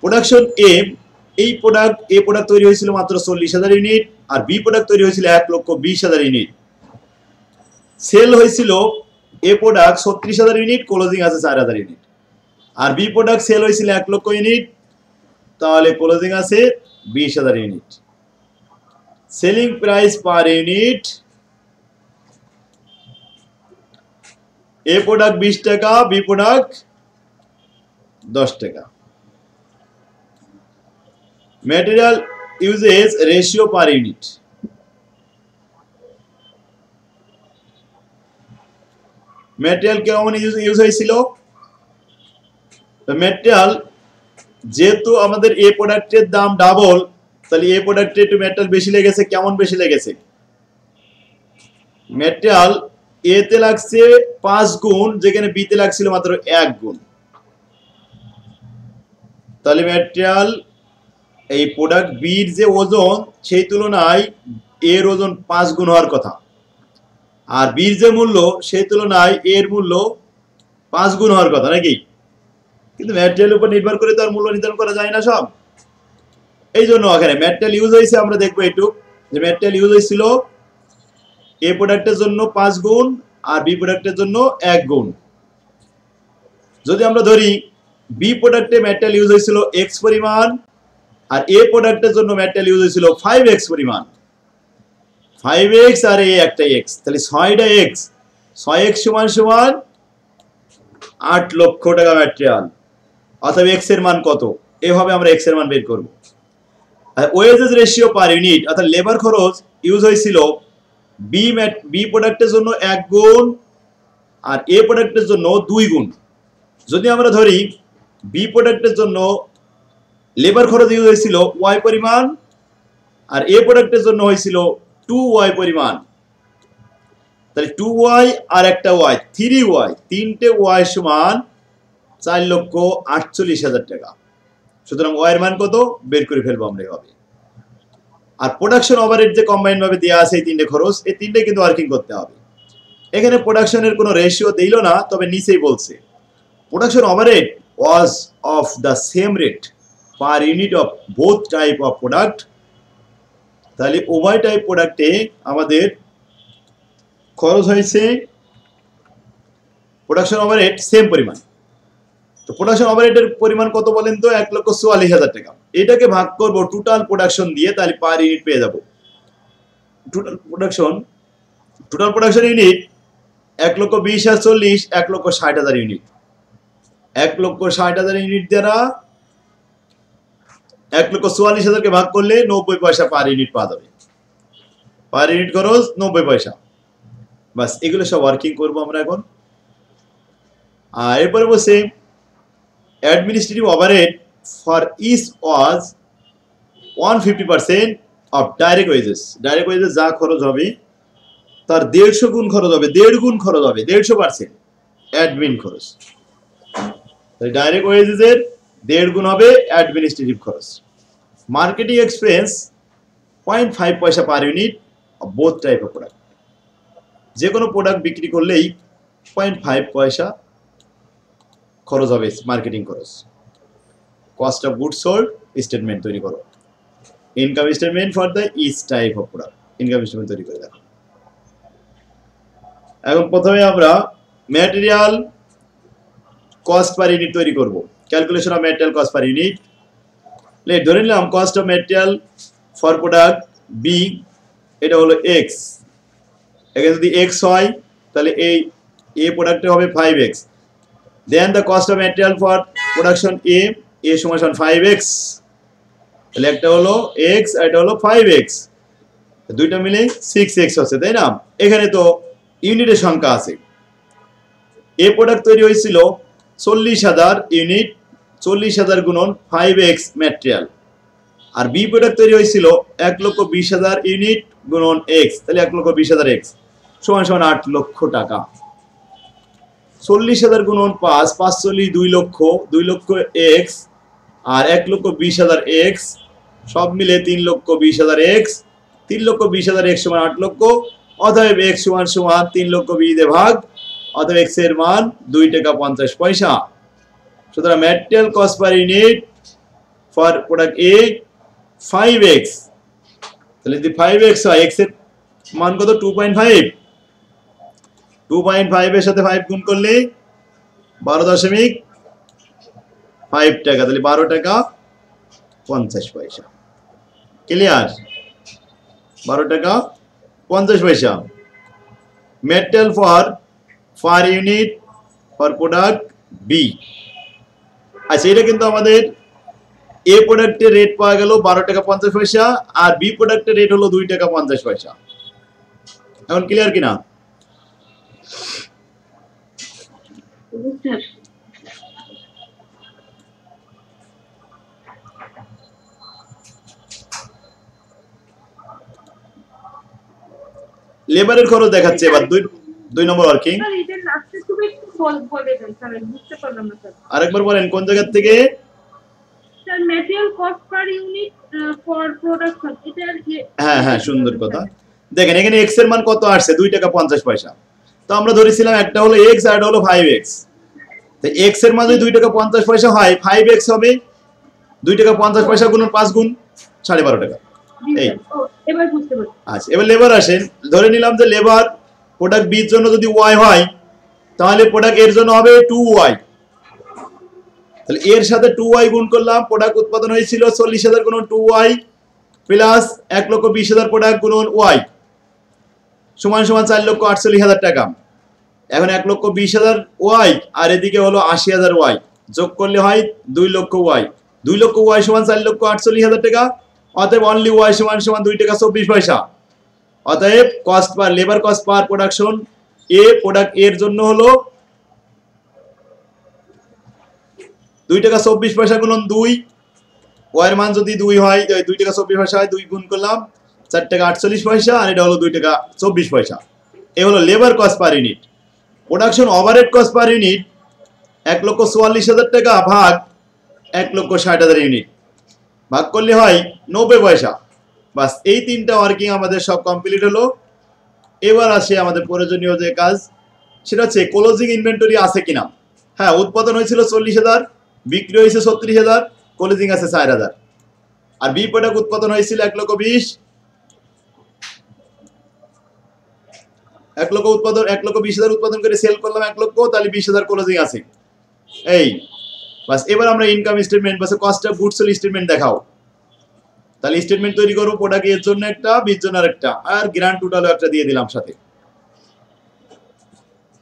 প্রোডাকশন এ, এই প্রোডাক্ট এ প্রোডাক্ট তৈরি হয়েছিল মাত্র 40,000 ইউনিট, আর বি প্রোডাক্ট তৈরি হয়েছিল 1,20,000 ইউনিট। সেল হয়েছিল এ প্রোডাক্ট 36,000 ইউনিট, ক্লোজিং আছে 4,000 ইউনিট, আর বি প্রোডাক্ট সেল হয়েছিল 1,00,000 ইউনিট, তাহলে ক্লোজিং আছে 20,000 unit. Selling price per unit, A product 20 টাকা, বি প্রোডাক্ট 10 টাকা। Material uses ratio per unit, material কেমন ইউজ হয়েছিল? ম্যাটেরিয়াল যেহেতু আমাদের এ প্রোডাক্টের দাম ডাবল, তাহলে এ প্রোডাক্টে একটু ম্যাটেরিয়াল বেশি লেগেছে। কেমন বেশি লেগেছে? ম্যাটেরিয়াল এ তে লাগছে 5 গুণ, যেখানে বি তে লাগছিল মাত্র 1 গুণ। তাহলে ম্যাটেরিয়াল এই প্রোডাক্ট বির যে ওজন, সেই তুলনায় এর ওজন 5 গুণ হওয়ার কথা, আর বির যে মূল্য সেই তুলনায় এর মূল্য 5 গুণ হওয়ার কথা, নাকি? কিন্তু ম্যাটেরিয়ালের উপর নির্ভর করে তার মূল্য নির্ধারণ করা যায় না সব। এই জন্য এখানে ম্যাটেরিয়াল ইউজ হয়েছে, আমরা দেখবো একটু যে ম্যাটেরিয়াল ইউজ হয়েছিল এ প্রোডাক্টের জন্য 5 গুণ আর বি প্রোডাক্টের জন্য 1 গুণ। যদি আমরা ধরি বি প্রোডাক্টে ম্যাটেরিয়াল ইউজ হয়েছিল x পরিমাণ, আর এ প্রোডাক্টের জন্য ম্যাটেরিয়াল ইউজ হয়েছিল 5x পরিমাণ, 5x আর এ একটা x, তাহলে 6টা x, 6x সমান সমান 8 লক্ষ টাকা ম্যাটেরিয়াল। অথবা x এর মান কত, এভাবে আমরা x এর মান বের করব। আর ওয়েজেস রেশিও পার ইউনিট, অর্থাৎ লেবার খরচ ইউজ হয়েছিল বি প্রোডাক্টের জন্য 1 গুণ আর এ প্রোডাক্টের জন্য 2 গুণ। যদি আমরা ধরি বি প্রোডাক্টের জন্য লেবার খরচ ইউজ হয়েছিল y পরিমাণ আর এ প্রোডাক্টের জন্য হয়েছিল 2y পরিমাণ, তাহলে 2y আর একটা y 3y, তিনটে y সমান 4,48,000 টাকা। সুতরাং y এর মান কত বের করে ফেলবো আমরা এভাবে। আর প্রোডাকশন ওভারহেড যে কম্বাইন ভাবে দেওয়া আছে এই তিনটে খরচ, এই তিনটে কিন্তু ওয়ার্কিং করতে হবে। এখানে প্রোডাকশনের কোনো রেশিও দিল না, তবে নিচেই বলছে production overhead was of the same rate per unit of both type of product. তাহলে উভয় টাইপ প্রোডাক্টে আমাদের খরচ হয়েছে প্রোডাকশন ওভারহেড সেম পরিমাণ। তো প্রোডাকশন ওভারহেডের পরিমাণ কত বলেন তো? 1,44,000 টাকা। এটাকে ভাগ করব টোটাল প্রোডাকশন দিয়ে, তাহলে পার ইউনিট পেয়ে যাব। Total production unit 1,20,040, 1,60,000 unit. 1,60,000 unit দ্বারা 1,44,000 কে ভাগ করলে 90 পয়সা পার ইউনিট পাওয়া যাবে। পার ইউনিট খরচ 90 পয়সা। বাস, এগুলো সব ওয়ার্কিং করবো আমরা এখন। আর এরপরে বলছে administrative overhead for each was 150% of direct wages. Direct wages যা খরচ হবে তার 150 গুণ খরচ হবে, 1.5 গুণ খরচ হবে, 150% অ্যাডমিন খরচ। তাই ডাইরেক্ট ওয়েজেসের 1.5 গুণ হবে অ্যাডমিনিস্ট্রেটিভ খরচ। মার্কেটিং এক্সপেন্স 0.5 পয়সা per unit of both type of product. যে কোনো প্রোডাক্ট বিক্রি করলেই 0.5 পয়সা খরচ হবে মার্কেটিং খরচ। Cost of goods sold statement তৈরি করো। Income statement for the each type of product. Income statement তৈরি করে দেখো। এখন প্রথমে আমরা ম্যাটেরিয়াল কস্ট পার ইউনিট তৈরি করব। Calculation of material cost per unit. ধরে নিলাম cost of material for product B, এটা হলো এক্স। এখানে যদি এক্স হয় তাহলে এই এ প্রোডাক্টে হবে 5x। Then the cost of material for production A সমান 5x। তাহলে একটা হলো x আর এটা হলো 5x, দুইটা মিলে 6x হচ্ছে, তাই না? এখানে তো ইউনিটের সংখ্যা আছে। এ প্রোডাক্ট তৈরি হয়েছিল 40,000 ইউনিট, 40,000 গুণন 5x ম্যাটেরিয়াল। আর বি প্রোডাক্ট তৈরি হয়েছিল 1,20,000 ইউনিট গুণন x, তাহলে 1,20,000 x সমান 8 লক্ষ টাকা। 40,000 গুণন 5, 5 40 2 লক্ষ, 2 লক্ষ x আর 1,20,000 x সব মিলে 3,20,000 x। 3,20,000 x সমান 8 লক্ষ। অতএব x সমান 3 লক্ষ 20 দিয়ে ভাগ, অতএব x এর মান 2 টাকা 50 পয়সা। সুতরাং material cost per unit for product A 5x। তাহলে যদি 5x হয়, x এর মান কত? 2.5। 2.5 এর সাথে 5 গুণ করলে 12.5 টাকা, তাহলে 12 টাকা 50 পয়সা। ক্লিয়ার? 12 টাকা 50 পয়সা। Material for unit for product B. আচ্ছা, এটা কিন্তু আমাদের এ প্রোডাক্টের রেট পাওয়া গেল 12 টাকা 50 পয়সা, আর বি প্রোডাক্টের রেট হলো 2 টাকা 50 পয়সা। এখন ক্লিয়ার কিনা? লেবারের খরচ দেখাচ্ছে এবার 2 নম্বর ওয়ার্কিং। আরেকবার বলেন কোন জায়গা থেকে? Sir material cost per unit for production. হ্যাঁ হ্যাঁ, সুন্দর কথা। দেখেন এখানে x এর মান কত আসছে? 2 টাকা 50 পয়সা। তো আমরা ধরেছিলাম একটা হলো x আর একটা হলো 5x। তো x এর মান যদি 2 টাকা 50 পয়সা হয়, 5x হবে 2 টাকা 50 পয়সা গুণন 5 গুণ 12.5 টাকা। এই এবার বুঝতে পারছি। আচ্ছা, এবার লেবার আসেন। ধরে নিলাম যে লেবার প্রোডাক্ট বি এর জন্য যদি y হয়, তাহলে প্রোডাক্ট এর জন্য হবে 2y। তাহলে এর সাথে 2y গুণ করলাম, প্রোডাক্ট উৎপাদন হয়েছিল 40,000 গুণন 2y প্লাস 1,20,000 প্রোডাক্ট গুণন y সমান 4,48,000 টাকা। এখন 1,20,000 y আর এদিকে হলো 80,000 y, যোগ করলে হয় 2 লক্ষ y। 2 লক্ষ y সমান 4,48,000 টাকা। অতএব অনলি y সমান 2 টাকা 24 পয়সা। অতএব cost per labour cost per production A product এর জন্য হলো 2 টাকা 24 পয়সা গুণন 2 ওয়ের মান যদি 2 হয় 2 টাকা 24 পয়সা হয় 2 গুণ করলাম 4 টাকা 48 পয়সা আর এটা হলো 2 টাকা 24 পয়সা। এই হলো labour cost per unit. Production overhead cost per unit 1,44,000 টাকা ভাগ 1,60,000 ইউনিট ভাগ করলে হয় 90 পয়সা। বাস এই তিনটা ওয়ার্কিং আমাদের সব কমপ্লিট হলো। এবার আসে আমাদের প্রয়োজনীয় যে কাজ, সেটা হচ্ছে ক্লোজিং ইনভেন্টরি আছে কিনা। হ্যাঁ, উৎপাদন হয়েছিল 40,000, বিক্রি হয়েছে 36,000, ক্লোজিং আছে 4,000। আর বি প্রোডাক্ট উৎপাদন হয়েছিল 1,20,000, 1,20,000 উৎপাদন করে সেল করলাম 1,00,000, তাহলে 20,000 ক্লোজিং আছে। এই বাস, এবার আমরা ইনকাম স্টেটমেন্ট বা cost of goods sold statement দেখাও। তাহলে স্টেটমেন্ট তৈরি করবো, প্রোডাক্ট এর জন্য একটা, বির জন্য আরেকটা, আর গ্র্যান্ড টোটালও একটা দিয়ে দিলাম সাথে।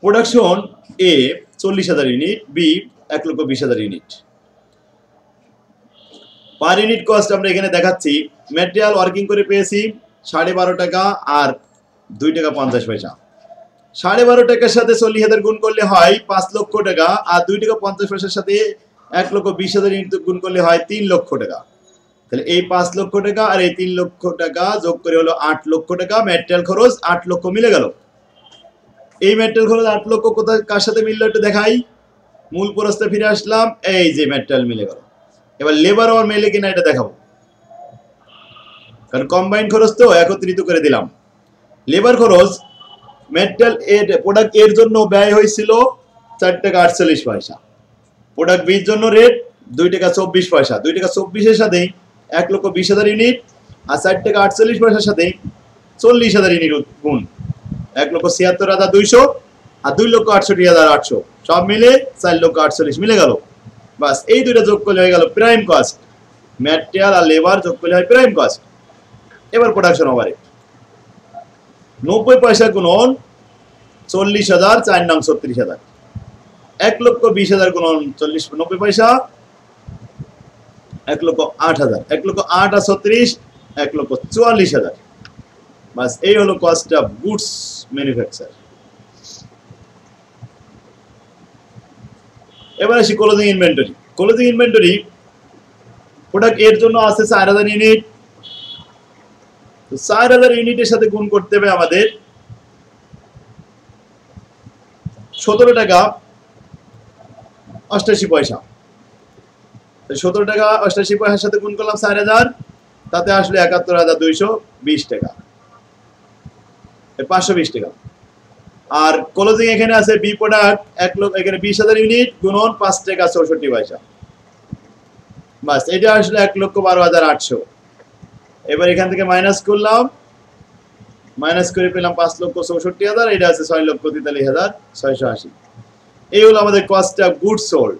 Production A 40,000 unit, B 1,20,000 unit. Per unit cost আমরা এখানে দেখাচ্ছি। ম্যাটেরিয়াল ওয়ার্কিং করে পেয়েছি 12.5 টাকা আর 2 টাকা 50 পয়সা। 12.5 টাকার সাথে 40,000 গুণ করলে হয় 5 লক্ষ টাকা, আর 2 টাকা 50 পয়সার সাথে 1,20,000 ইউনিট গুণ করলে হয় 3 লক্ষ টাকা। তাহলে এই 5 লক্ষ টাকা আর এই 3 লক্ষ টাকা যোগ করে হলো 8 লক্ষ টাকা। ম্যাটেরিয়াল খরচ 8 লক্ষ মিলে গেল। এই ম্যাটেরিয়াল খরচ 8 লক্ষ কোথায় কার সাথে মিললো একটু দেখাই। মূল প্রস্তে ফিরে আসলাম, এই যে ম্যাটেরিয়াল মিলে গেল। এবার লেবার আর মেলে কিনা এটা দেখাবো, কারণ কম্বাইন খরচ তো একত্রিত করে দিলাম। লেবার খরচ ম্যাটেরিয়াল এর প্রোডাক্ট এর জন্য ব্যয় হয়েছিল 4 টাকা 48 পয়সা। প্রোডাক্ট বির জন্য রেট 2 টাকা 24 পয়সা। 2 টাকা 24 এর সাথে 1,20,000 ইউনিট আর 4 টাকা 48 পয়সার সাথে 40,000 ইউনিট গুণ 1,76,200 আর 2,68,800 সব মিলে 4,48,000 মিলে গেল। বাস, এই দুইটা যোগ করলে হয়ে গেল প্রাইম কস্ট। ম্যাটেরিয়াল আর লেবার যোগ করলে হয় প্রাইম কস্ট। এবার প্রোডাকশন ওভারহেড 90 পয়সা গুণন 40,000, 4 নং 36,000, 1,20,000 গুণন 90 পয়সা 1,08,000, 1,08,000 আর 36, 1,44,000। বাস, এই হলো কস্ট অফ গুডস ম্যানুফ্যাকচার। এবার আসি closing inventory. Closing inventory product এর জন্য আছে 4,000 ইউনিট। 4,000 ইউনিটের সাথে গুণ করতে হবে আমাদের 17 টাকা 88 পয়সা। 17 টাকা 88 পয়সার সাথে গুণ করলাম 4,000, তাতে আসলে 71,220 টাকা, 520 টাকা। আর ক্লোজিং এখানে আছে বি প্রোডাক্ট 1 লক্ষ, এখানে 20,000 ইউনিট গুণন 5 টাকা 64 পয়সা। বাস, এটা আসলে 1,12,800। এবার এখান থেকে মাইনাস করলাম, মাইনাস করে পেলাম 5,64,000। এটা আছে 6,43,680। এই হলো আমাদের কস্ট অফ গুডস সোল্ড।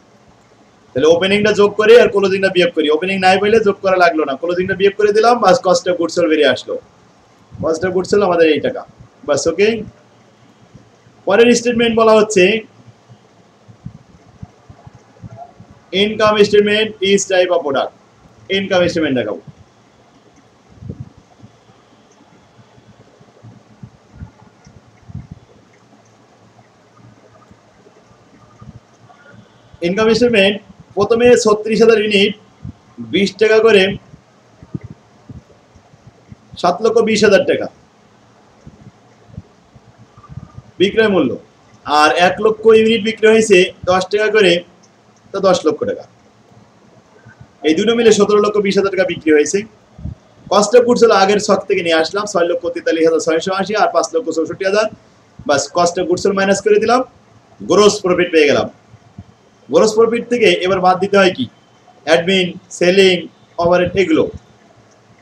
তাহলে ওপেনিংটা যোগ করে আর ক্লোজিংটা বিয়োগ করি। ওপেনিং নাই বলে যোগ করা লাগলো না, ক্লোজিংটা বিয়োগ করে দিলাম, বাস কস্ট অফ গুডস সোল্ড বেরিয়ে আসলো। কস্ট অফ গুডস সোল্ড আমাদের এই টাকা। বাস, ওকে। পরের স্টেটমেন্ট বলা হচ্ছে income statement is type of product. Income statement দেখাবো। ইনকাম স্টেটমেন্ট প্রথমে 36,000 ইউনিট 20 টাকা করে 7,20,000 টাকা বিক্রয় মূল্য, আর 1 লক্ষ ইউনিট বিক্রি হয়েছে 10 টাকা করে, তা 10 লক্ষ টাকা। এই দুটো মিলে 17,20,000 টাকা বিক্রি হয়েছে। কস্ট অফ গুডস হলো আগের ছক থেকে নিয়ে আসলাম 6,43,680 আর 5,64,000। বাস, কস্ট অফ গুডস মাইনাস করে দিলাম, গ্রোস প্রফিট পেয়ে গেলাম। গ্রোস প্রফিট থেকে এবার বাদ দিতে হয় কি, অ্যাডমিন, সেলিং, ওভারহেড এগুলো।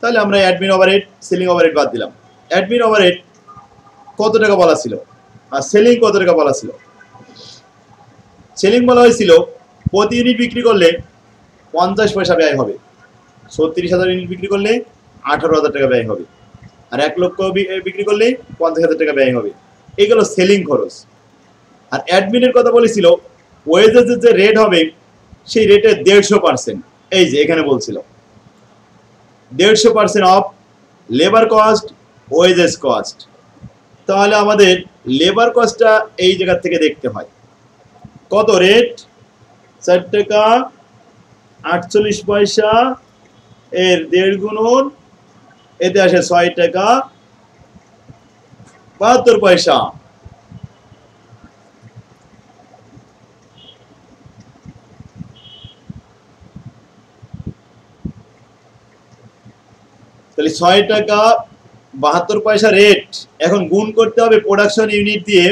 তাহলে আমরা অ্যাডমিন ওভারহেড, সেলিং ওভারহেড বাদ দিলাম। অ্যাডমিন ওভারহেড কত টাকা বলা ছিল আর সেলিং কত টাকা বলা ছিল। সেলিং বলা হয়েছিল প্রতি ইউনিট বিক্রি করলে 50 পয়সা ব্যয় হবে। 36,000 ইউনিট বিক্রি করলে 18,000 টাকা ব্যয় হবে, আর 1 লক্ষ বিক্রি করলে 50,000 টাকা ব্যয় হবে। এগুলো সেলিং খরচ। আর অ্যাডমিনের কথা বলেছিল ওয়েজেসের যে রেট হবে সেই রেটের 150%। এই যে এখানে বলছিল 150% of labour cost, wages cost. তাহলে আমাদের লেবার কস্টটা এই জায়গা থেকে দেখতে হয়। কত রেট? 4 টাকা 48 পয়সা এর 1.5 গুণন এতে আসে 6 টাকা 72 পয়সা। তাহলে 6 টাকা 72 পয়সা রেট। এখন গুণ করতে হবে প্রোডাকশন ইউনিট দিয়ে।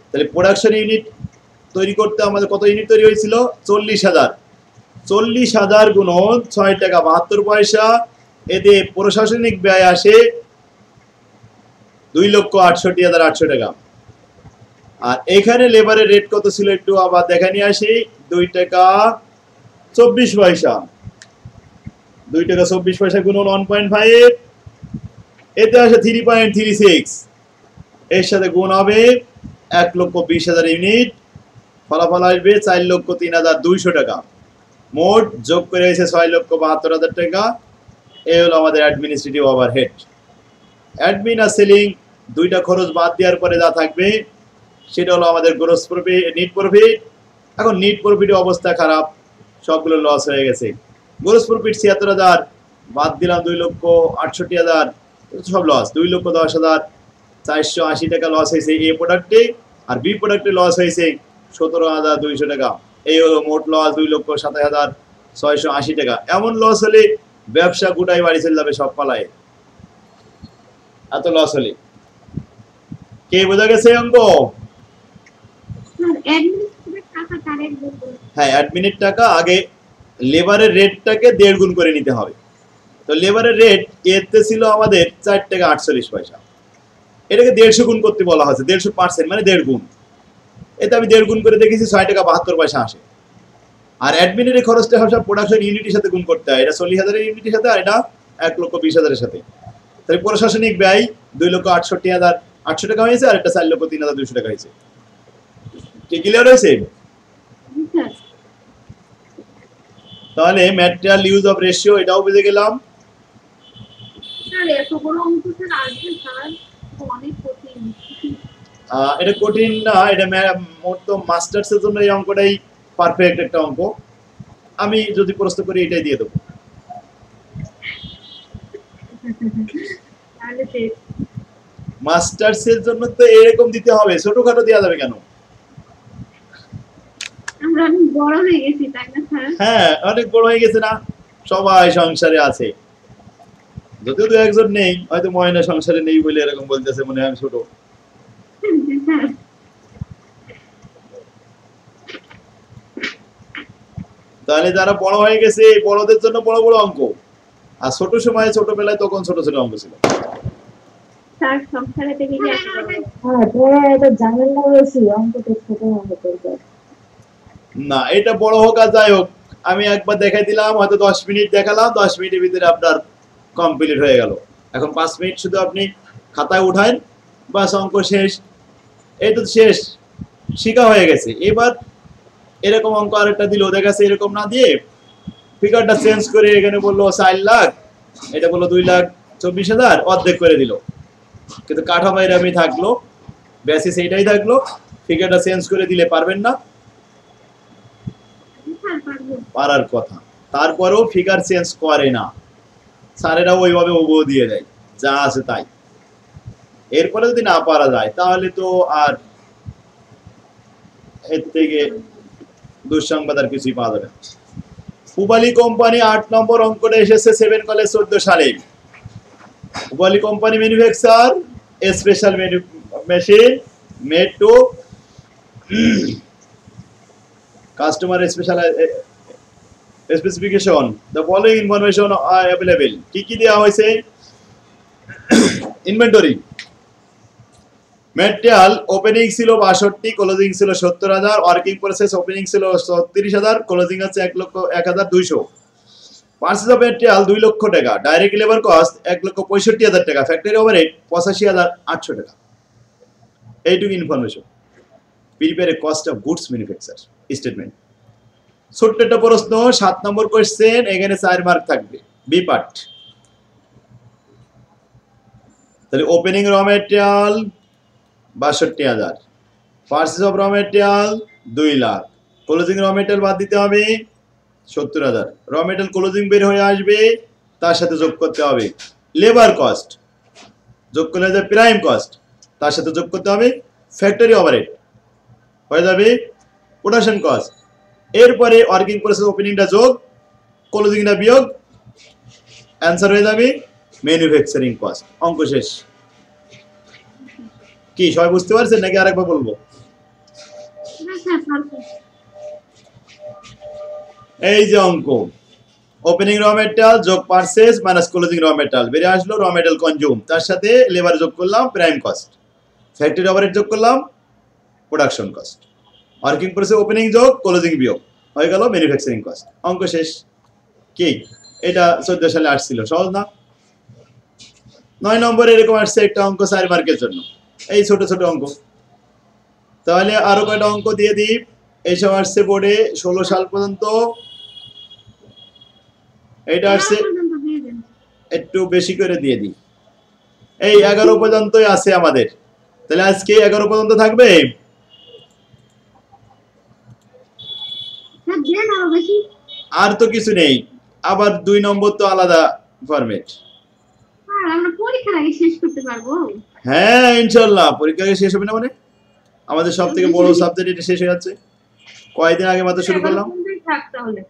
তাহলে প্রোডাকশন ইউনিট তৈরি করতে আমাদের কত ইউনিট তৈরি হয়েছিল? 40,000। 40,000 গুণন 6 টাকা 72 পয়সা, এতে প্রশাসনিক ব্যয় আসে 2,68,800 টাকা। আর এখানে লেবারের রেট কত ছিল একটু আবার দেখে নিয়ে আসি। 2 টাকা 24 পয়সা। 2 টাকা 24 পয়সা গুণন 1.5, এতে আসে 3.36। এর সাথে গুণ হবে 1,20,000 ইউনিট, ফলাফল আসবে 4,03,200 টাকা। মোট যোগ করে এসে 6,72,000 টাকা। এই হলো আমাদের অ্যাডমিনিস্ট্রেটিভ ওভারহেড। অ্যাডমিন আর সেলিং দুইটা খরচ বাদ দেওয়ার পরে যা থাকবে সেটা হলো আমাদের গ্রস প্রফিট, নিট প্রফিট। এখন নিট প্রফিটের অবস্থা খারাপ, সবগুলো লস হয়ে গেছে। গ্রস প্রফিট 76,000, বাদ দিলাম 2,68,000, সব লস। 2,10,480 টাকা লস হয়েছে এ প্রোডাক্টে, আর বি প্রোডাক্টে লস হয়েছে 17,200 টাকা। এই হলো মোট লস 2,27,680 টাকা। এমন লস হলে ব্যবসা গোটাই বাড়ি চলে যাবে সব পালায়, এত লস হলে। কে বোঝা গেছে অঙ্ক? হ্যাঁ, অ্যাডমিনের টাকা আগে লেবারের রেটটাকে 1.5 গুণ করে নিতে হবে। তো লেবারের রেট এতে ছিল আমাদের 4 টাকা 48 পয়সা, এটাকে 150 গুণ করতে বলা হয়েছে। 150% মানে 1.5 গুণ। এতে আমি 1.5 গুণ করে দেখেছি 6 টাকা 72 পয়সা আসে। আর অ্যাডমিনের এই খরচটা সব প্রোডাকশন ইউনিটের সাথে গুণ করতে হয়। এটা 40,000 এর ইউনিটের সাথে, আর এটা 1,20,000 এর সাথে। তাই প্রশাসনিক ব্যয় 2,68,800 টাকা হয়েছে, আর এটা 4,03,200 টাকা হয়েছে। কি ক্লিয়ার হয়েছে? তাহলে ম্যাটেরিয়াল ইউজ অফ রেশিও এটাও বুঝে গেলাম। এটা কঠিন না, এটা মাস্টার্স এর জন্য এই অঙ্কটাই পারফেক্ট একটা অঙ্ক। আমি যদি প্রশ্ন করি এটাই দিয়ে দেবো। মাস্টার্স এর জন্য তো এরকম দিতে হবে, ছোটখাটো দেওয়া যাবে কেন? আমরা অনেক বড় হয়ে গেছি, তাই না স্যার? হ্যাঁ, অনেক বড় হয়ে গেছে না, সবাই সংসারে আছে। যদিও দু একজন নেই, হয়তো ময়না সংসারে নেই বলে এরকম বলতেছে, মনে হয় আমি ছোট। তাহলে যারা বড় হয়ে গেছে বড়দের জন্য বড় বড় অঙ্ক, আর ছোট সময়ে ছোটবেলায় তখন ছোট ছোট অঙ্ক ছিল। স্যার সংসারে থেকে কি এটা ঝামেলা বেশি, অঙ্কটা ছোট অঙ্ক করবে না। এটা বড় হোক আর যাই হোক, আমি একবার দেখাই দিলাম, হয়তো 10 মিনিট দেখালাম, 10 মিনিটের ভিতরে আপনার কমপ্লিট হয়ে গেল। এখন 5 মিনিট শুধু আপনি খাতায় উঠান, বাস অঙ্ক শেষ। এই তো শেষ, শিখা হয়ে গেছে। এবার এরকম অঙ্ক আরেকটা দিল, ওদের কাছে এরকম না দিয়ে ফিগারটা চেঞ্জ করে এখানে বললো 4 লাখ, এটা বললো 2,24,000, অর্ধেক করে দিল। কিন্তু কাঠামো এরকমই থাকলো, বেসিস এইটাই থাকলো, ফিগারটা চেঞ্জ করে দিলে পারবেন না? পারার কথা। তারপরেও ফিগার চেঞ্জ করে না, স্যারেরা ওইভাবে ওগো দিয়ে দেয়, যা আছে তাই। এরপরে যদি না পারা যায় তাহলে তো আর এর থেকে দুঃসংবাদ আর কিছুই পাওয়া যাবে না। পুবালি কোম্পানি 8 নম্বর অঙ্কটা এসেছে 7 কলেজ 14 সালে। Pubali company manufacture special machine made to customer special specification, the following information are available. কি কি দেওয়া হয়েছে? ইনভেন্টরি ম্যাটেরিয়াল ওপেনিং ছিল 62, ক্লোজিং ছিল 70,000, ওয়ার্কিং প্রসেস ওপেনিং ছিল 36,000, ক্লোজিং আছে 1,01,200। পারচেজ অফ ম্যাটেরিয়াল 2 লক্ষ টাকা, ডাইরেক্ট লেবার কস্ট 1,65,000 টাকা, ফ্যাক্টরি ওভারহেড 85,800 টাকা। এইটুকু information. Prepare a cost of goods manufacture statement. ছোট্ট একটা প্রশ্ন, 7 নম্বর কোয়েশ্চেন, এখানে 4 মার্ক থাকবে, বি পার্ট। তাহলে ওপেনিং র ম্যাটেরিয়াল 62,000, পারচেজ অফ র ম্যাটেরিয়াল 2 লাখ, ক্লোজিং র ম্যাটেরিয়াল বাদ দিতে হবে 70,000 র মেটেরিয়াল ক্লোজিং বের হয়ে আসবে, তার সাথে যোগ করতে হবে লেবার কস্ট, যোগ করলে হবে প্রাইম কস্ট, তার সাথে যোগ করতে হবে ফ্যাক্টরি ওভারহেড, হয়ে যাবে প্রোডাকশন কস্ট। এরপরে ওয়ার্কিং প্রসেস ওপেনিংটা যোগ, ক্লোজিংটা বিয়োগ, অ্যান্সার হয়ে যাবে ম্যানুফ্যাকচারিং কস্ট। অঙ্ক শেষ। কি সবাই বুঝতে পারছেন নাকি আরেকবার বলবো? না স্যার পারফেক্ট। এই যে অঙ্ক, ওপেনিং র মেটেরিয়াল যোগ পারচেজ মাইনাস ক্লোজিং র মেটেরিয়াল বেরিয়ে আসলো র মেটেরিয়াল কনজিউম, তার সাথে লেবার যোগ করলাম প্রাইম কস্ট, ফ্যাক্টরি ওভারহেড যোগ করলাম production cost, working process opening যোগ ক্লোজিং বিয়োগ, হয়ে গেল ম্যানুফ্যাকচারিং কস্ট। অঙ্ক শেষ। কি এটা 14 সালে আসছিল, সহজ না? 9 নম্বরে এরকম আসছে একটা অঙ্ক 4 মার্কের জন্য, এই ছোট ছোট অঙ্ক। তাহলে আরো কয়টা অঙ্ক দিয়ে দিই, এইসব আসছে বোর্ডে 16 সাল পর্যন্ত, এটা আসছে পর্যন্ত দিয়ে দেন। একটু বেশি করে দিয়ে দিই, এই 11 পর্যন্তই আছে আমাদের। তাহলে আজকে 11 পর্যন্ত থাকবে। স্যার দেন আরো বেশি। আর তো কিছু নেই, আবার 2 নম্বর তো আলাদা ফরম্যাট। স্যার আমরা পরীক্ষার আগে শেষ করতে পারবো? হ্যাঁ ইনশাআল্লাহ, পরীক্ষা শেষ হবে না মানে? আমাদের সব থেকে বড় সাবজেক্ট এটা শেষ হয়ে যাচ্ছে, কয়েকদিন আগে মাত্র শুরু করলাম। থাক তাহলে।